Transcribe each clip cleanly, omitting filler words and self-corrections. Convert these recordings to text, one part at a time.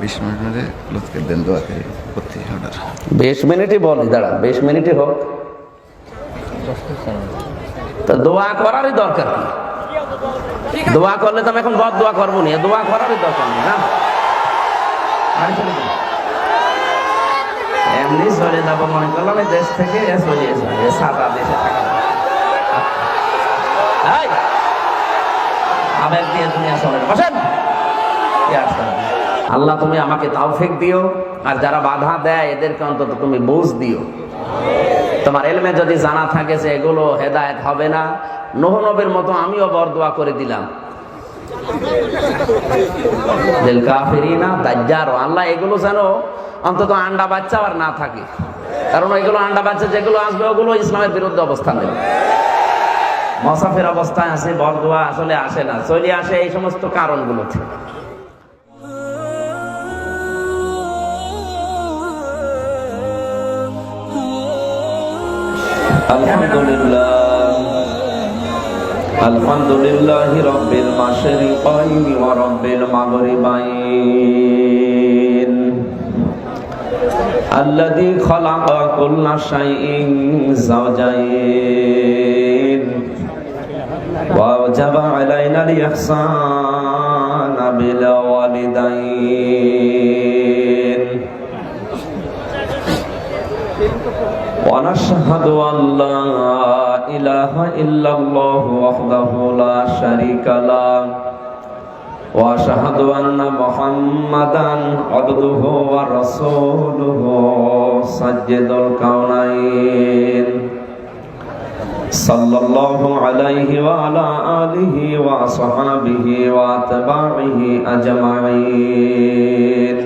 20 minute में लुत्फ के दिन दुआ करी होती है ऑर्डर 20 মিনিটই বলি, দাঁড়া 20 মিনিটই হোক। তো দোয়া করারই দরকার কি? দোয়া করলে তো আমি এখন বদ দোয়া করবো না, দোয়া করারই দরকার নেই না। এমনি চলে যাবো মনে করলাম এই দেশ থেকে চলে যাবে, সাদা দেশে থাকা আবেগ দিয়ে তুমি আসলে বসেন। আল্লাহ তুমি আমাকে তৌফিক দিও, আর যারা বাধা দেয় এদেরকে অন্তত তুমি বুঝ দিও। তোমার ইলমে যদি জানা থাকে যে এগুলো হেদায়েত হবে না, নূহ নবীর মতো আমিও বরদোয়া করে দিলাম, দিল কাফিরিনা দাজ্জার, আল্লাহ এগুলো যেন অন্তত আন্ডা বাচ্চা আর না থাকে, কারণ এগুলো আন্ডা বাচ্চা যেগুলো আসবে ওগুলো ইসলামের বিরুদ্ধে অবস্থান নেবে। মুসাফির অবস্থায় আছে, বরদোয়া আসলে আসে না, চলে আসে এই সমস্ত কারণগুলো থেকে। আলহামদুলিল্লাহি রাব্বিল মাশরিকাইন ওয়া রাব্বিল মাগরিবাইন আল্লাযী খালাকা কুল্লা শাইইন যাওজাইন ওয়া ওয়াজাবা আলাইনাল ইহসানা বিল ওয়ালিদাইন ওয়া নাশহাদু আল্লা ইলাহা ইল্লাল্লাহু ওয়াহদাহু লা শারীকা লাহু ওয়া আশহাদু আন্না মুহাম্মাদান আবদুহু ওয়া রাসূলুহু সাজ্জাদুল কাউনাইন সাল্লাল্লাহু আলাইহি ওয়া আলা আলিহি ওয়া আসহাবিহি ওয়া আতবাইহি আজমাইন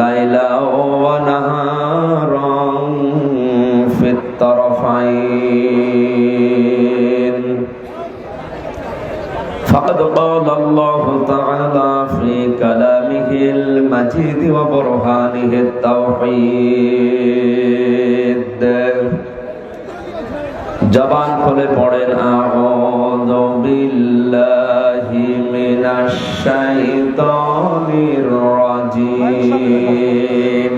লাইলা ওয়া নাহারান ফিত তারফাইন ফাকাদ ক্বালা আল্লাহু তাআলা ফি কালামিহিল মাজিদ ওয়া বুরহানিহিত তাওহীদ। জবান খুলে পড়েন আউযু বিল্লাহি মিনাশ শাইতানির রাজীম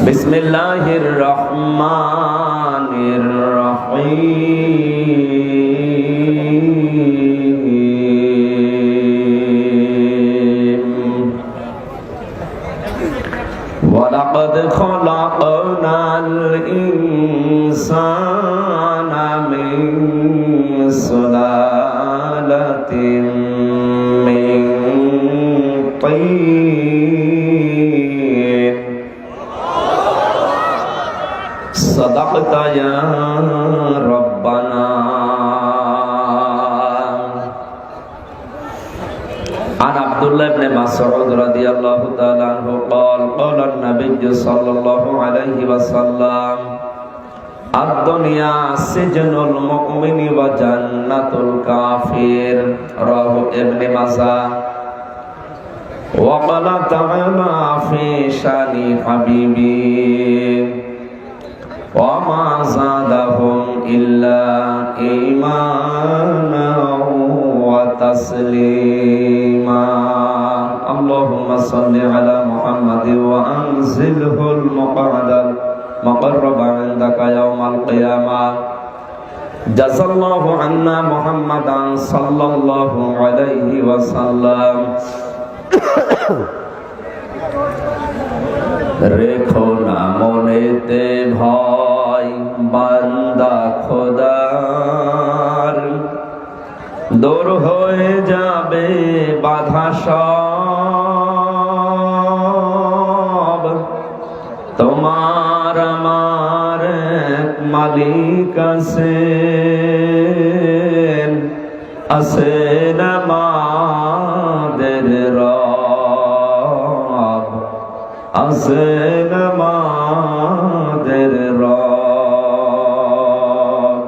বিসমিল্লাহির রহমানির রহিম ওয়ালাকাদ খালাকনাল ইনসানা মিন সুলালাতিন মিন তিন সাদাকতা ইয়া রাব্বানা। عن عبد الله بن مسعود رضي الله تعالى عنه قال قال النبي صلى الله عليه وسلم الدنيا سجن المؤمن وجنة الكافر رواه ابن ماجه وقال تعالى في شان حبيبي وما زادهم إلا إيمانا وتسليما اللهم صل على محمد وأنزله المقرب عندك يوم القيامة جزا الله عنا محمدا صلى الله عليه وسلم রেখো না মনেতে ভয় বান্দা খোদার, দূর হয়ে যাবে বাধা সব, তোমার আমার এক মালিক আছেন, আছেন আমাদের রব, আছেন আমাদের রব।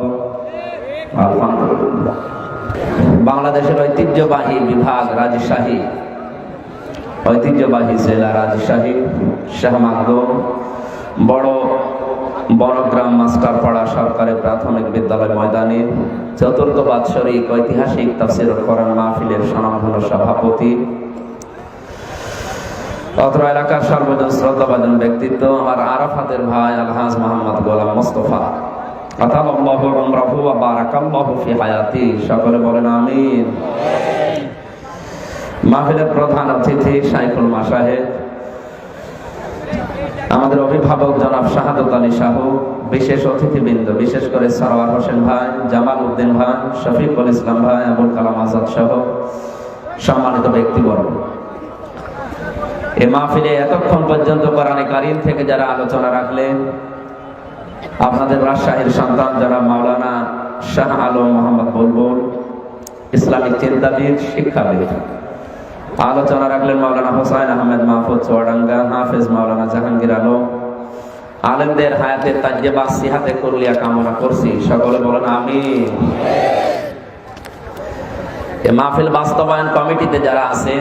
আলহামদুলিল্লাহ। বাংলাদেশের ঐতিহ্যবাহী বিভাগ রাজশাহী, ঐতিহ্যবাহী জেলা রাজশাহী, শাহ মাকদুম বড় বনগ্রাম মাস্টারপাড়া সরকারি প্রাথমিক বিদ্যালয় ময়দানে চতুর্থ বাৎসরিক ঐতিহাসিক তাফসীরুল কোরআন মাহফিলের স্বনামধন্য সভাপতি অত্র এলাকার সর্বজন শ্রদ্ধাভাজন ব্যক্তিত্ব আমার আরাফাতের ভাই আলহাজ মোহাম্মদ গোলাম মোস্তফা আতাল্লাহু উমরাহু ওয়া বারাকাল্লাহু ফি হায়াতি, সকলে বলেন আমিন। মাহফিলের প্রধান অতিথি শাইখুল মাশায়েখ, আমাদের অভিভাবক জনাব শাহাদত আলী সাহু, বিশেষ অতিথিবৃন্দ, বিশেষ করে সরওয়ার হোসেন ভাই, জামাল উদ্দিন ভাই, শফিকুল ইসলাম ভাই, আবুল কালাম আজাদ সহ সম্মানিত ব্যক্তিবর্গ, এই মাহফিলে এতক্ষণ পর্যন্ত কোরআনে কারীম থেকে যারা আলোচনা রাখলেন, আপনাদের রাজশাহীর সন্তান যারা মাওলানা শাহ আলম মোহাম্মদ বুলবুল, ইসলামিক চিন্তাবিদ, শিক্ষাবিদ, আলোচনা রাখলেন মাওলানা হোসাইন আহমেদ মাহফুজ চুয়াডাঙ্গা, হাফেজ মাওলানা জাহাঙ্গীর আলম, আলেমদের হায়াতের তাজ্জেবা সিহাতে কুরলিয়া কামনা করছি, সকলে বলেন আমিন। এই মাহফিল বাস্তবায়ন কমিটিতে যারা আছে,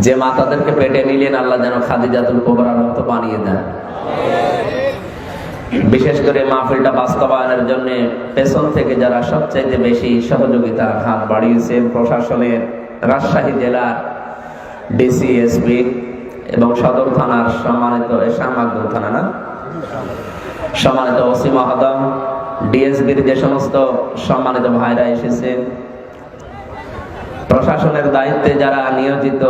যে মাতাদেরকে পেটে নিলেন, আল্লাহ যেন খাদিজাতুল কুবরার মতো বানিয়ে দেন। বিশেষ করে মাহফিলটা বাস্তবায়নের জন্য পেছন থেকে যারা সবচাইতে বেশি সহযোগিতার হাত বাড়িয়েছেন, প্রশাসনের, রাজশাহী জেলার ডিসি, এসপি এবং সদর থানার সম্মানিত সম্মানিত ওসি মহোদয়, ডিএসবির যে সমস্ত সম্মানিত ভাইরা এসেছেন, প্রশাসনের দায়িত্বে যারা নিয়োজিত,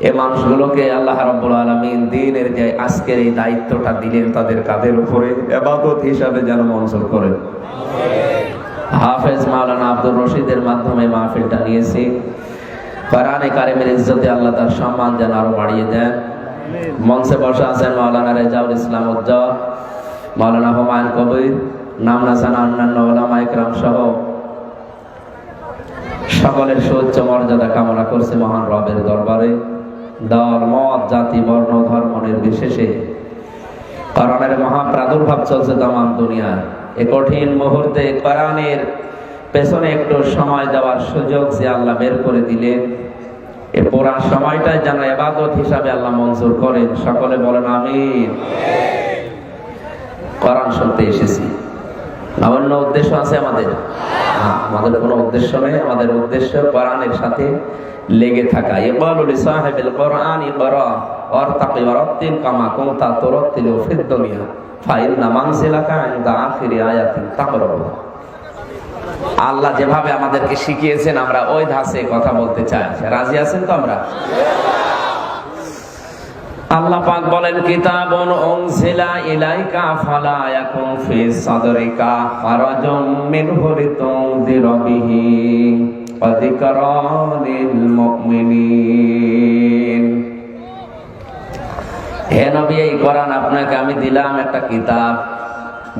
এই মানুষগুলোকে আল্লাহ রাব্বুল আলামিন দ্বীনের যে আজকের এই দায়িত্বটা দিলেন তাদের কাঁধের উপরে ইবাদত হিসাবে যেন মঞ্জুর করেন। হাফেজ মাওলানা আব্দুর রশিদের মাধ্যমে মাহফিলটা নিয়েছি, কোরআনে কারীমের ইজ্জতে আল্লাহ তার সম্মান যেন আরো বাড়িয়ে দেন। মঞ্চে বসে আছেন মাওলানা রেজাউল ইসলাম উজ্জ্বল, মাওলানা হুমায়ুন কবির, নাম না জানা অন্যান্য উলামা ইকরাম সহ সকলের সুউচ্চ মর্যাদা কামনা করছে মহান রবের দরবারে। দল, মত, জাতি, বর্ণ, ধর্ম নির্বিশেষে কোরআনের মহা প্রাদুর্ভাব চলছে তামাম দুনিয়ায়। এই কঠিন মুহূর্তে কোরআনের পেছনে একটু সময় দেওয়ার সুযোগ যে আল্লাহ বের করে দিলেন, এই পুরা সময়টাই যেন ইবাদত হিসাবে আল্লাহ মঞ্জুর করেন, সকলে বলেন আমিন। কোরআন শুনতে এসেছি, অন্য উদ্দেশ্য আছে আমাদের? আমাদের কোনো উদ্দেশ্য নেই, আমাদের উদ্দেশ্য কোরআনের সাথে লেগে থাকা। ইকবালু লিসাহিবিল কোরআন ইকরা ওয়ারতাকি ওয়ারাত্তিল কামা কুনতা তুরাত্তিলু ফিদ দুনিয়া ফাইন্না মানজিলাকা ইনদা আখিরি আয়াতিন তাকরাবু। আল্লাহ যেভাবে আমাদেরকে শিখিয়েছেন আমরা ওই ধাঁচে কথা বলতে চাই। রাজি আছেন তো? আমরা আল্লাহ পাক বলেন, কিতাবুন উনজিলা ইলাইকা ফালা ইয়াকুন ফি সাদরিকা হারাজুম মিনহু লিতুনযিরা বিহি ওয়া যিকরা লিল মুমিনিন। হে নবী, এই কোরআন আপনাকে আমি দিলাম একটা কিতাব,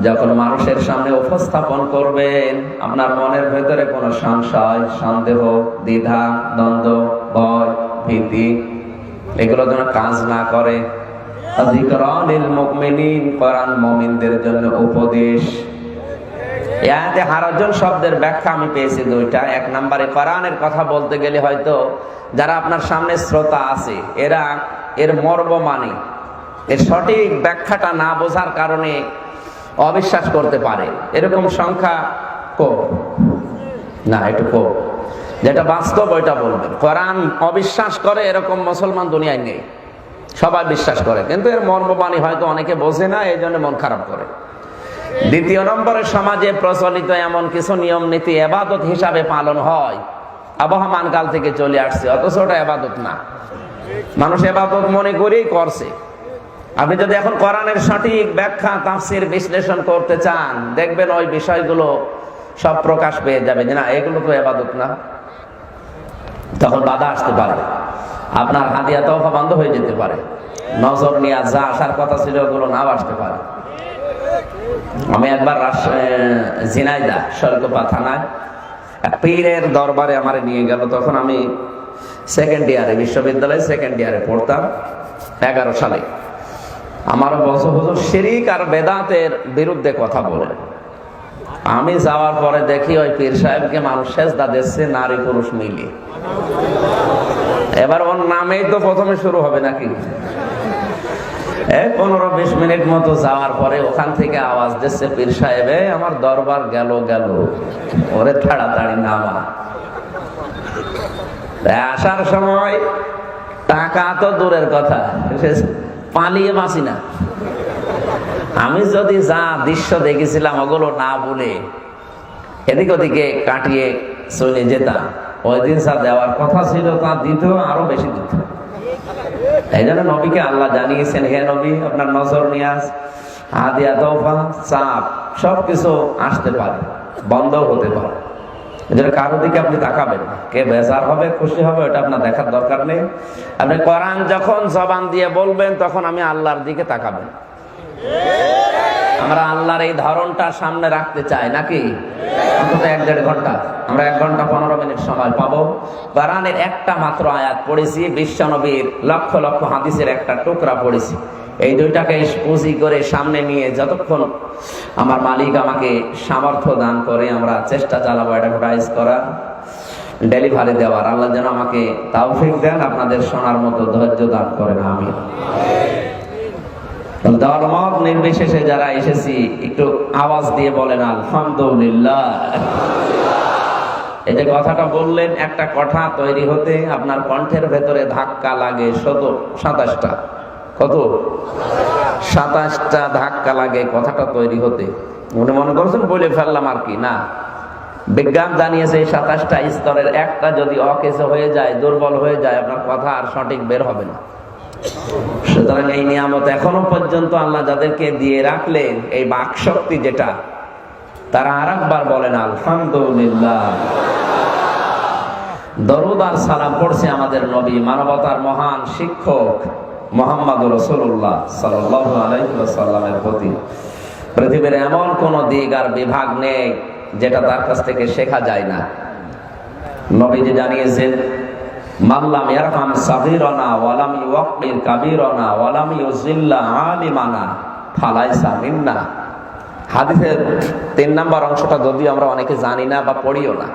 যখন মানুষের সামনে উপস্থাপন করবেন, আপনার মনের ভেতরে কোনো সংশয়, সন্দেহ, দ্বিধা, দ্বন্দ্ব, ভয়, ভীতি এগুলো যেন কাজ না করে। যিকরানিল মুমিনিন, কোরআন মুমিনদের জন্য উপদেশ। এতে হারাজন শব্দের ব্যাখ্যা আমি পেয়েছি দুইটা। এক নম্বরে কোরআনের কথা বলতে গেলে হয়তো যারা আপনার সামনে শ্রোতা আছে এরা এর মর্ম মানে এর সঠিক ব্যাখ্যাটা না বোঝার কারণে অবিশ্বাস করতে পারে, এরকম সংখ্যা কম না, একটু কম। যেটা বাস্তব ওইটা বলবেন। কোরআন অবিশ্বাস করে এরকম মুসলমান দুনিয়ায় নেই, সবাই বিশ্বাস করে, কিন্তু এর মর্মবাণী হয়তো অনেকে বোঝে না, এই জন্য মন খারাপ করে। দ্বিতীয় নম্বরে, সমাজে প্রচলিত এমন কিছু নিয়ম নীতি ইবাদত হিসাবে পালন হয়, আবহমান কাল থেকে চলে আসছে, অথচ ওটা ইবাদত না, মানুষ ইবাদত মনে করেই করছে। আপনি যদি এখন কোরআনের সঠিক ব্যাখ্যা, তাফসীর, বিশ্লেষণ করতে চান, দেখবেন ওই বিষয়গুলো সব প্রকাশ পেয়ে যাবে যে না, এগুলো তো ইবাদত না। তখন বাধা আসতে পারে, আপনার হাদিয়া তওফা বন্ধ হয়ে যেতে পারে, নজর নিয়ে যা আসার কথা ছিল ওগুলো নাও আসতে পারে। আমি একবার ঝিনাইদহ শৈলকুপা থানায় এক পীরের দরবারে আমারে নিয়ে গেল। তখন আমি সেকেন্ড ইয়ারে, বিশ্ববিদ্যালয়ে সেকেন্ড ইয়ারে পড়তাম, 11 সালে। আমার বলছে, হুজুর শিরিক আর বেদাতের বিরুদ্ধে কথা বলে। আমি যাওয়ার পরে দেখি ওই পীর সাহেবকে মানুষ সেজদা দিচ্ছে, নারী পুরুষ মিলে। এবার ওর নামেই তো প্রথমে শুরু হবে নাকি? 15-20 মিনিট মতো যাওয়ার পরে ওখান থেকে আওয়াজ দিচ্ছে পীর সাহেব, আমার দরবার গেল, ওরে তাড়াতাড়ি নামা। আসার সময় টাকা তো দূরের কথা, পালিয়ে বাঁচি না। আমি যদি যা দৃশ্য দেখেছিলাম ওগুলো না বলে এদিক ওদিকে কাটিয়ে চলে যেতাম, ওই দিন যা দেওয়ার কথা ছিল তা দিত, আরো বেশি দিত। এই জন্য নবীকে আল্লাহ জানিয়েছেন, হে নবী, আপনার নজর নিয়াজ, হাদিয়া, তোফা, চাপ সবকিছু আসতে পারে, বন্ধ হতে পারে। এজন্য কারো দিকে আপনি তাকাবেন না, কে বেজার হবে খুশি হবে ওটা আপনার দেখার দরকার নেই। আপনি কোরআন যখন জবান দিয়ে বলবেন তখন আমি আল্লাহর দিকে তাকাবেন। আমরা আল্লাহর এই ধরনটা সামনে রাখতে চাই নাকি? অন্তত 1-1.5 ঘন্টা, আমরা 1 ঘন্টা 15 মিনিট সময় পাবো। কোরআনের একটা মাত্র আয়াত পড়েছি, বিশ্বনবীর লক্ষ লক্ষ হাদিসের একটা টুকরা পড়েছি। এই দুইটাকে পুঁজি করে সামনে নিয়ে যতক্ষণ আমার মালিক আমাকে সামর্থ্য দান করে আমরা চেষ্টা চালাবো এটা প্রাইজ করার, ডেলিভারি দেওয়ার। আল্লাহ যেন আমাকে তৌফিক দেন, আপনাদের শোনার মতো ধৈর্য দান করেন, আমিন। ধর্মমত নির্বিশেষে যারা এসেছি একটু আওয়াজ দিয়ে বলেন আলহামদুলিল্লাহ। এই যে কথাটা বললেন, একটা কথা তৈরি হতে আপনার কণ্ঠের ভেতরে ধাক্কা লাগে 27টা। কত? 27টা ধাক্কা লাগে কথাটা তৈরি হতে। মনে করছেন বলে ফেললাম আর কি না, বিজ্ঞান জানিয়েছে এই 27টা স্তরের একটা যদি অকেজো হয়ে যায়, দুর্বল হয়ে যায়, আপনার কথা আর সঠিক বের হবে না। সুতরাং এই নিয়ামত এখনো পর্যন্ত আল্লাহ যাদেরকে দিয়ে রাখলেন, এই বাক শক্তি যেটা, তারা আরেকবার বলেন আলহামদুলিল্লাহ। দরুদ আর সালাম পড়ছে আমাদের নবী, মানবতার মহান শিক্ষক মুহাম্মদুর রাসূলুল্লাহ সাল্লাল্লাহু আলাইহি ওয়াসাল্লামের প্রতি। পৃথিবীর এমন কোন দিক আর বিভাগ নেই যেটা তার কাছ থেকে শেখা যায় না। নবীজি জানিয়েছেন, মাল্লাম ইয়ারহাম সাগীরানা ওয়া লাম ইউক্কির কাবীরানা ওয়া লাম ইউযিল্লা আলিমানা ফালাইসা মিন্না। হাদিসের 3 নম্বর অংশটা যদিও আমরা অনেকে জানি না বা পড়িও না,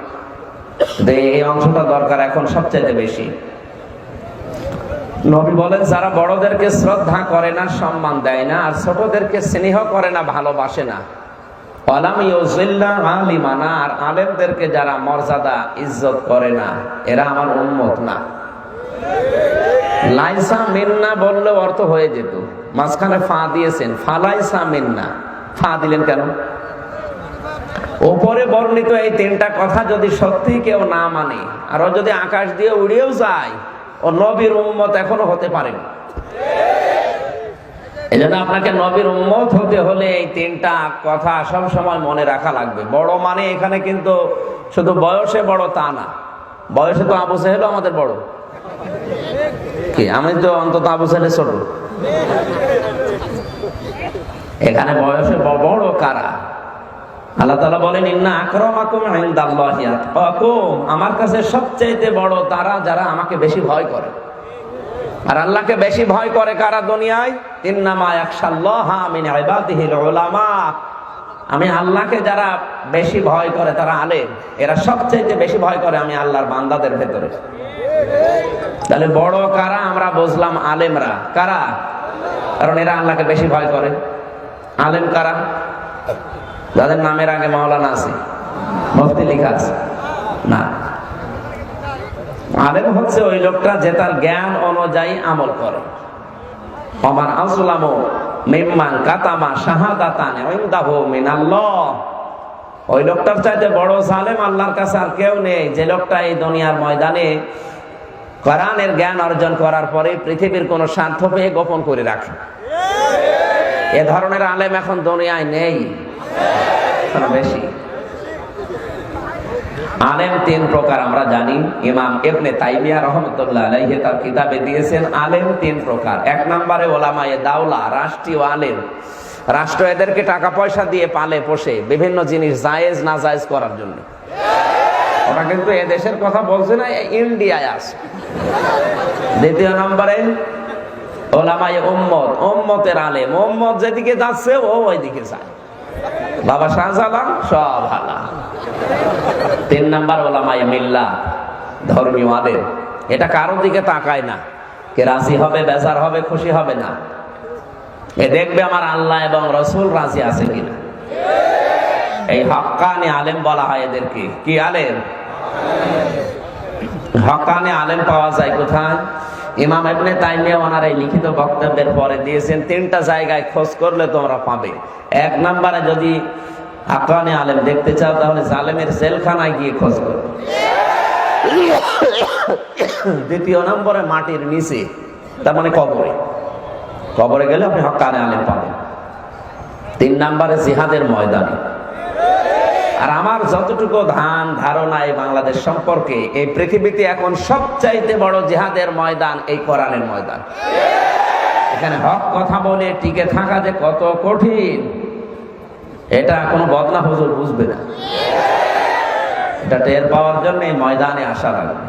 এই অংশটা দরকার এখন সবচেয়ে বেশি। নবী বলেন, যারা বড়দেরকে শ্রদ্ধা করে না, সম্মান দেয় না, আর ছোটদেরকে স্নেহ করে না, ভালোবাসে না, ওয়ালাম ইউযিল্লা আলিমানা, আর আলেমদেরকে যারা মর্যাদা ইজ্জত করে না, এরা আমার উম্মত না। লাইসা মিন্না বললে অর্থ হয়ে যেত, মাঝখানে ফা দিয়েছেন, ফালাইসা মিন্না। ফা দিলেন কেন? উপরে বর্ণিত এই 3টা কথা যদি সত্যি কেউ না মানে, আর ও যদি আকাশ দিয়ে উড়িয়েও যায়, ও নবীর উম্মত এখনো হতে পারে না। এই জন্য আপনাকে নবীর উম্মত হতে হলে এই 3টা কথা সব সময় মনে রাখা লাগবে। বড় মানে এখানে কিন্তু শুধু বয়সে বড় তা না, বয়সে তো আবু সাহেব আমাদের বড়, কি আমি তো অন্তত আবু সাহেব ছোট। এখানে বয়সে বড় কারা? আল্লাহ তাআলা বলেন, ইন্না আকরামাকুম ইনদাল্লাহি আতকাকুম, আমার কাছে সবচেয়ে বড় তারা যারা আমাকে বেশি ভয় করে। আর আল্লাহকে বেশি ভয় করে কারা দুনিয়ায়? ইন্নামা ইয়াখশাল্লাহা মিন ইবাদিহিল উলামা। আমি আল্লাহকে যারা বেশি ভয় করে তারা আলেম, এরা সবচেয়ে বেশি ভয় করে আমি আল্লাহর বান্দাদের ভেতরে। তাহলে বড় কারা? আমরা বুঝলাম আলেমরা। কারা? কারণ এরা আল্লাহকে বেশি ভয় করে। আলেম কারা? যাদের নামের আগে মাওলানা আছে, মুফতি লেখা আছে না। আলেম হচ্ছে ওই লোকটা যে তার জ্ঞান অনুযায়ী আমল করে। ওমান আযলামু মিম্মান কাতামা শাহাদাতান ইনদাহু মিনাল্লাহ। ওই লোকটার চাইতে বড় জালেম আল্লাহর কাছে আর কেউ নেই, যে লোকটা এই দুনিয়ার ময়দানে কোরআনের জ্ঞান অর্জন করার পরে পৃথিবীর কোন স্বার্থ পেয়ে গোপন করে রাখে। এ ধরনের আলেম এখন দুনিয়ায় নেই, বেশি। আলেম 3 প্রকার আমরা জানি। ইমাম ইবনে তাইমিয়া রাহমাতুল্লাহ আলাইহি তার কিতাবে দিয়েছেন আলেম 3 প্রকার। 1 নম্বরে ওলামায়ে দাওলা, রাষ্ট্রীয় আলেম। রাষ্ট্র এদেরকে টাকা পয়সা দিয়ে পালে পোষে বিভিন্ন জিনিস জায়েজ না জায়েজ করার জন্য। ওরা কিন্তু এ দেশের কথা বলছে না, ইন্ডিয়ায় আছে। 2 নম্বরে ওলামায়ে উম্মত, উম্মতের আলেম। উম্মত যেদিকে যাচ্ছে ও ওইদিকে যায়। বাবা শাহজালাল সব হালা। 3 নাম্বার ওলামায়ে মিল্লাত, ধর্মীয় আলেম। এটা কারো দিকে তাকায় না, কে রাজি হবে, বেজার হবে, খুশি হবে না। এ দেখবে আমার আল্লাহ এবং রাসূল রাজি আছে কিনা। এই হক্কানি আলেম বলা হয় এদেরকে। কি আলেম? হক্কানি আলেম পাওয়া যায় কোথায়? ইমাম ইবনে তাইমিয়া ওনার এই লিখিত বক্তব্যের পরে দিয়েছেন, 3টা জায়গায় খোঁজ করলে তোমরা পাবে। 1 নম্বরে যদি হাক্কানি আলেম দেখতে চাও তাহলে জালেমের জেলখানায় গিয়ে খোঁজ করো। 2 নম্বরে মাটির নিচে, তার মানে কবরে, কবরে গেলে আপনি হাক্কানি আলেম পাবেন। 3 নম্বরে জিহাদের ময়দানে। আর আমার যতটুকু ধারণা এই বাংলাদেশ সম্পর্কে, এই পৃথিবীতে এখন সবচাইতে বড় জিহাদের ময়দান এই কোরআনের ময়দান। এখানে হক কথা বলে টিকে থাকা যে কত কঠিন, এটা কোনো বদনা হুজুর বুঝবে না। এটা টের পাওয়ার জন্য এই ময়দানে আসা লাগবে।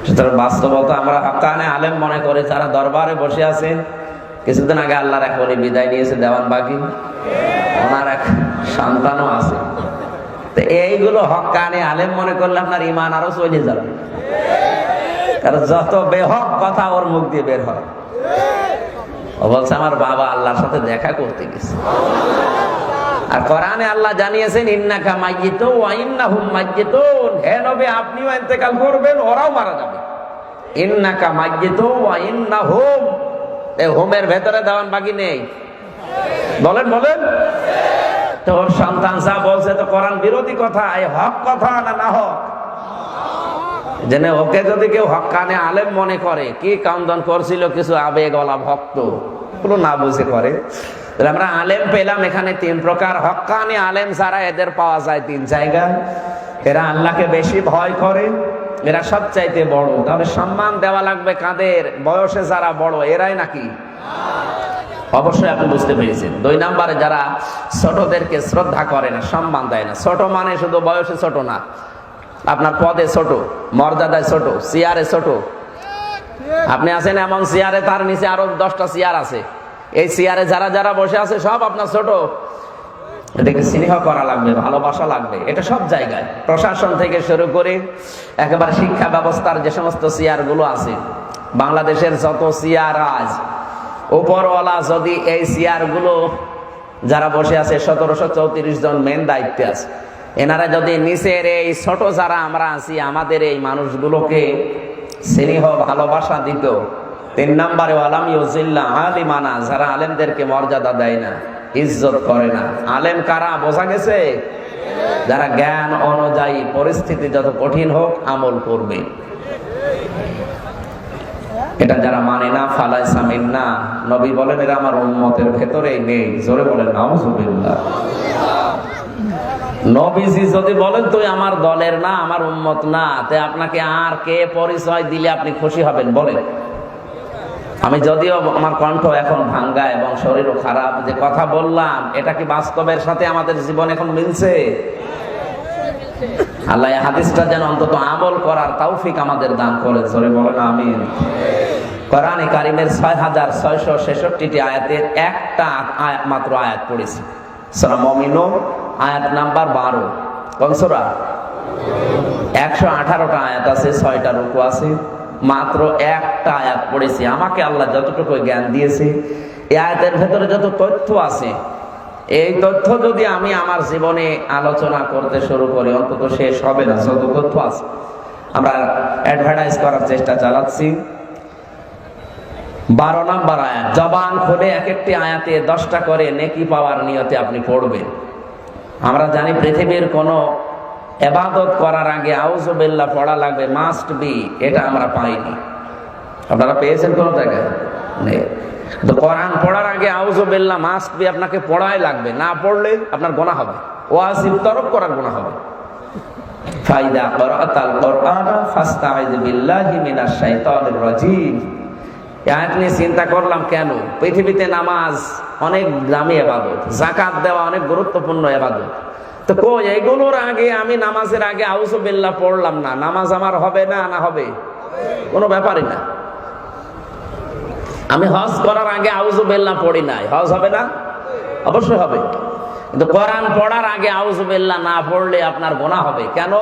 সুতরাং বাস্তবতা আমরা হাক্কানি আলেম মনে করে যারা দরবারে বসে আছে। কিছুদিন আগে আল্লাহর এক ওলি বিদায় নিয়েছে, দেওয়ান বাকি, ওনার এক সন্তানও আছে। তো এইগুলো হাক্কানি আলেম মনে করলে আপনার ঈমান আরো চলে যাবে, কারণ যত বেহক কথা ওর মুখ দিয়ে বের হয়। ও বলছে আমার বাবা আল্লাহর সাথে দেখা করতে গেছে। আর কোরআনে আল্লাহ জানিয়েছেন ইন্নাকা মাইয়িতুন ওয়া ইন্নাহুম মাইয়িতুন, হে নবী আপনিও ইন্তেকাল করবেন, ওরাও মারা যাবে। ইন্নাকা মাইয়িতুন ওয়া ইন্নাহুম, এই হোমের ভেতরে দেওয়ান বাকি নেই। বলেন বলেন, তোর সন্তান যা বলছে তো কোরআন বিরোধী কথা, এই হক কথা না হক? জেনে ওকে যদি কেউ হাক্কানি আলেম মনে করে, কি কান্দন করছিল কিছু আবেগওয়ালা ভক্ত, পুরো না বুঝে করে। আমরা আলেম পেলাম এখানে 3 প্রকার। হাক্কানি আলেম যারা, এদের পাওয়া যায় 3 জায়গায়। এরা আল্লাহকে বেশি ভয় করে, এরা সবচাইতে বড়। তাহলে সম্মান দেওয়া লাগবে কাদের? বয়সে যারা বড়, এরাই নাকি? অবশ্যই আপনি বুঝতে পেরেছেন। 2 নম্বরে যারা ছোটদেরকে শ্রদ্ধা করে না, সম্মান দেয় না। ছোট মানে শুধু বয়সে ছোট না, আপনার পদে ছোট, মর্যাদায় ছোট, চেয়ারে ছোট। আপনি আছেন এমন চেয়ারে, তার নিচে আরো 10টা চেয়ার আছে। এই চেয়ারে যারা যারা বসে আছে সব আপনার ছোট। এটাকে স্নেহ করা লাগবে, ভালোবাসা লাগবে। এটা সব জায়গায়, প্রশাসন থেকে শুরু করে একেবারে শিক্ষা ব্যবস্থার যে সমস্ত চেয়ার গুলো আছে, বাংলাদেশের যত চেয়ার আজ, উপরওয়ালা যদি এই চেয়ার গুলো যারা বসে আছে 1734 জন মেন দায়িত্বে আছে, এনারা যদি নিচের এই ছোট যারা আমরা আছি আমাদের এই মানুষগুলোকে স্নেহ ভালোবাসা দিত। 3 নম্বরে ওয়ালাম ইউজিল্লা আলিমানা, যারা আলেমদেরকে মর্যাদা দেয় না, ইজ্জত করে না। আলেম কারা বোঝা গেছে? যারা জ্ঞান অনুযায়ী পরিস্থিতি যত কঠিন হোক আমল করবে। এটা যারা মানে না, ফালাইসা মিন্না, নবী বলেন এরা আমার উম্মতের ভেতরেই নেই। জোরে বলেন নাউযুবিল্লাহ। নবীজি যদি বলেন তুই আমার দলের না, আমার উম্মত না, তে আপনাকে আর কে পরিচয় দিলে আপনি খুশি হবেন বলেন? আমি যদিও আমার কণ্ঠ এখন ভাঙ্গা এবং শরীরও খারাপ, যে কথা বললাম এটা কি বাস্তবের সাথে আমাদের জীবন এখন মিলছে? আল্লাহ এই হাদিসটা যেন অন্তত আমল করার তৌফিক আমাদের দান করে। জোরে বলেন আমিন। কোরআনে কারীমের 6666টি আয়াতের একটা মাত্র আয়াত পড়েছি। সূরা মুমিনুন আয়াত নাম্বার 12। কোন সূরা? 118টা আয়াত আছে, 6টা রুকু আছে, মাত্র একটা আয়াত পড়েছি। আমাকে আল্লাহ যতটুকু জ্ঞান দিয়েছে, এই আয়াতের ভেতরে যত তথ্য আছে, এই তথ্য যদি আমি আমার জীবনে আলোচনা করতে শুরু করি অন্তত শেষ হবে না। যত তথ্য আছে আমরা অ্যাডভার্টাইজ করার চেষ্টা চালাচ্ছি। 12 নম্বর আয়াত, জবান খুলে এক একটি আয়াতে 10টা করে নেকি পাওয়ার নিয়তে আপনি পড়বেন। আমরা জানি পৃথিবীর কোনো ইবাদত করার আগে আউযুবিল্লাহ পড়া লাগবে, মাস্ট বি। এটা আমরা পাইনি। আপনারা পেয়েছেন কোন জায়গায়? নেই। তো কোরআন পড়ার আগে আউযুবিল্লাহ মাস্ট বি, আপনাকে পড়াই লাগবে। না পড়লে আপনার গুনাহ হবে, ওয়াজিব তরক করার গুনাহ হবে। ফাইদা ক্বরাতাল কুরআনা ফাস্তাইয বিল্লাহি মিনাশ শাইতানির রাজীম। আয়াত নিয়ে চিন্তা করলাম কেন? পৃথিবীতে নামাজ অনেক দামি ইবাদত, যাকাত দেওয়া অনেক গুরুত্বপূর্ণ ইবাদত। তো কই এগুলোর আগে আমি নামাজের আগে আউযুবিল্লাহ পড়লাম না, নামাজ আমার হবে না? না হবে, কোনো ব্যাপারই না। আমি হজ করার আগে আউযুবিল্লাহ পড়ি নাই, হজ হবে না? অবশ্যই হবে। কিন্তু কোরআন পড়ার আগে আউযুবিল্লাহ না পড়লে আপনার গুনাহ হবে। কেন?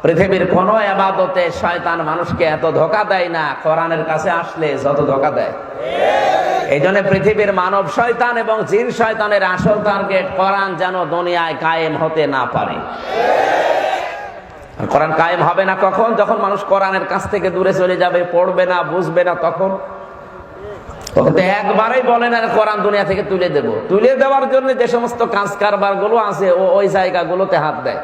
পৃথিবীর কোন ইবাদতে শয়তান মানুষকে এত ধোঁকা দেয় না, কোরআনের কাছে আসলে যত ধোঁকা দেয়। এই জন্য পৃথিবীর মানব শয়তান এবং জিন শয়তানের আসল টার্গেট কোরআন যেন দুনিয়ায় কায়েম হতে না পারে। কোরআন কায়েম হবে না কখন? যখন মানুষ কোরআনের কাছ থেকে দূরে চলে যাবে, পড়বে না, বুঝবে না, তখন একবারেই বলেন আর কোরআন দুনিয়া থেকে তুলে দেব। তুলে দেওয়ার জন্য যে সমস্ত কাজ কারবার গুলো আছে ওই জায়গাগুলোতে হাত দেয়।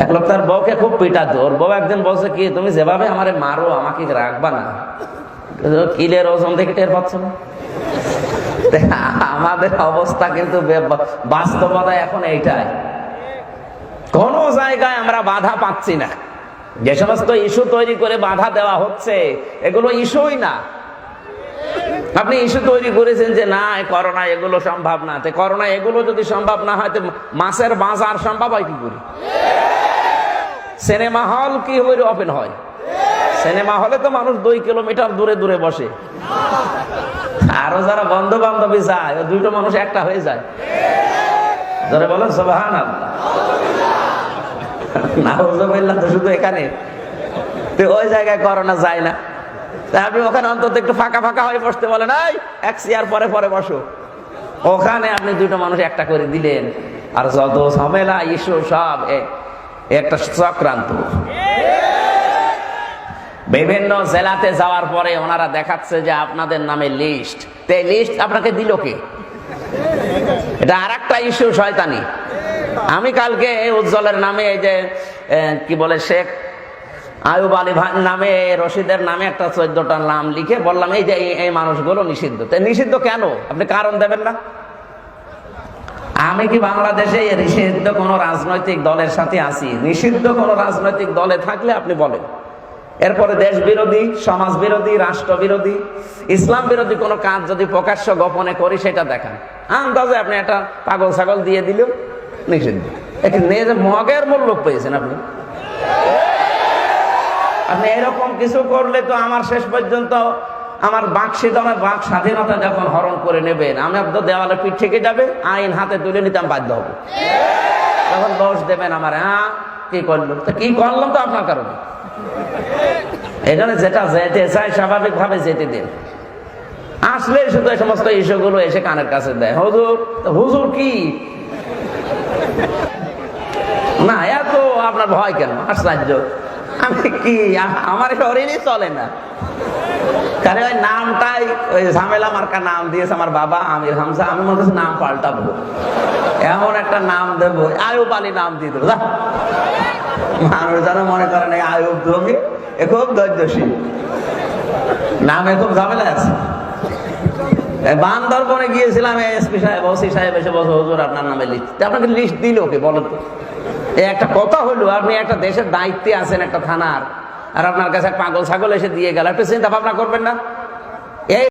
এক লোক তার বউকে খুব পিটাতো, ওর বউ একদিন বলছে কি, তুমি যেভাবে আমারে মারো আমাকে রাখবা না, কিলের ওজন দেখে টের পাচ্ছ না? আমাদের অবস্থা কিন্তু বাস্তবতা এখন এইটাই। কোন জায়গায় আমরা বাধা পাচ্ছি না। যে সমস্ত ইস্যু তৈরি করে বাধা দেওয়া হচ্ছে এগুলো ইস্যুই না। আপনি ইস্যু তৈরি করেছেন যে না করোনা এগুলো সম্ভব না, করোনা এগুলো যদি সম্ভব না হয় তো মাছের বাজার সম্ভব হয় কি করে? সিনেমা হল কি করে ওপেন হয়? সিনেমা হলে তো মানুষ 2 কিলোমিটার দূরে দূরে বসে, আরো যারা বন্ধু বান্ধবী যায় দুইটা মানুষ একটা হয়ে যায়। যারা বলেন সুবহানাল্লাহ, নাউযুবিল্লাহ, তো শুধু এখানে তো ওই জায়গায় করোনা যায় না। আপনি ওখানে অন্তত একটু ফাঁকা ফাঁকা হয়ে বসতে বলেন, এই এক চেয়ার পরে পরে বসো। ওখানে আপনি দুটো মানুষ একটা করে দিলেন, আর যত ঝামেলা ইস্যু সব একটা চক্রান্ত। বিভিন্ন জেলাতে যাওয়ার পরে ওনারা দেখাচ্ছে যে আপনাদের নামে লিস্ট, এই লিস্ট আপনাকে দিল কে? এটা আর একটা ইস্যু, শয়তানি। আমি কালকে উজ্জ্বলের নামে এই যে কি বলে শেখ আয়ুব আলী ভাই নামে রশিদের নামে একটা 14টা নাম লিখে বললাম এই যে এই মানুষগুলো নিষিদ্ধ। নিষিদ্ধ কেন? আপনি কারণ দেবেন না? আমি কি বাংলাদেশে নিষিদ্ধ কোন রাজনৈতিক দলের সাথে আছি? নিষিদ্ধ কোন রাজনৈতিক দলে থাকলে আপনি বলেন। এরপরে দেশ বিরোধী, সমাজ বিরোধী, রাষ্ট্র বিরোধী, ইসলাম বিরোধী কোন কাজ যদি প্রকাশ্য গোপনে করি সেটা দেখান। আন্দাজে আপনি একটা পাগল ছাগল দিয়ে দিলেও নিষিদ্ধ। মগের মূল লোক পেয়েছেন আপনি। আপনি এরকম কিছু করলে তো আমার শেষ পর্যন্ত আমার বাক স্বাধীনতা যখন হরণ করে নেবেন, আমি আপনার দেওয়ালে পিঠ থেকে যাবে, আইন হাতে তুলে নিতাম বাধ্য হবো। তখন দোষ দেবেন আমার, হ্যাঁ কি করলো, তো কি করলাম তো আপনার কারণে। এই জন্য যেটা যেতে চাই স্বাভাবিক ভাবে যেতে দিন। আসলে শুধু এই সমস্ত ইস্যুগুলো এসে কানের কাছে দেয়, হুজুর হুজুর কি না, এত আপনার ভয় কেন? আশ্চর্য। আমি কি, আমার শরীরই চলে না। কারণ ওই নামটাই ওই ঝামেলা মার্কা নাম দিয়েছে আমার বাবা আমির হামজা। আমি মনে করছি নাম পাল্টাবো, এমন একটা নাম দেবো, আয়ুব আলী নাম দিয়ে দেবো। মানুষ যারা মনে করেন এই আয়ুব জমি এ খুব ধৈর্যশীল, নামে খুব ঝামেলা আছে। বান্দরবনে গিয়েছিলাম, এসপি সাহেব ওসি সাহেব এসে বলছে হুজুর আপনার নামে লিস্ট। আপনাকে লিস্ট দিল কে বলো তো? এই একটা কথা হলো, আপনি একটা দেশের দায়িত্বে আছেন একটা থানার, আর আপনার কাছে পাগল ছাগল এসে দিয়ে গেল, একটু চিন্তা ভাবনা করবেন না?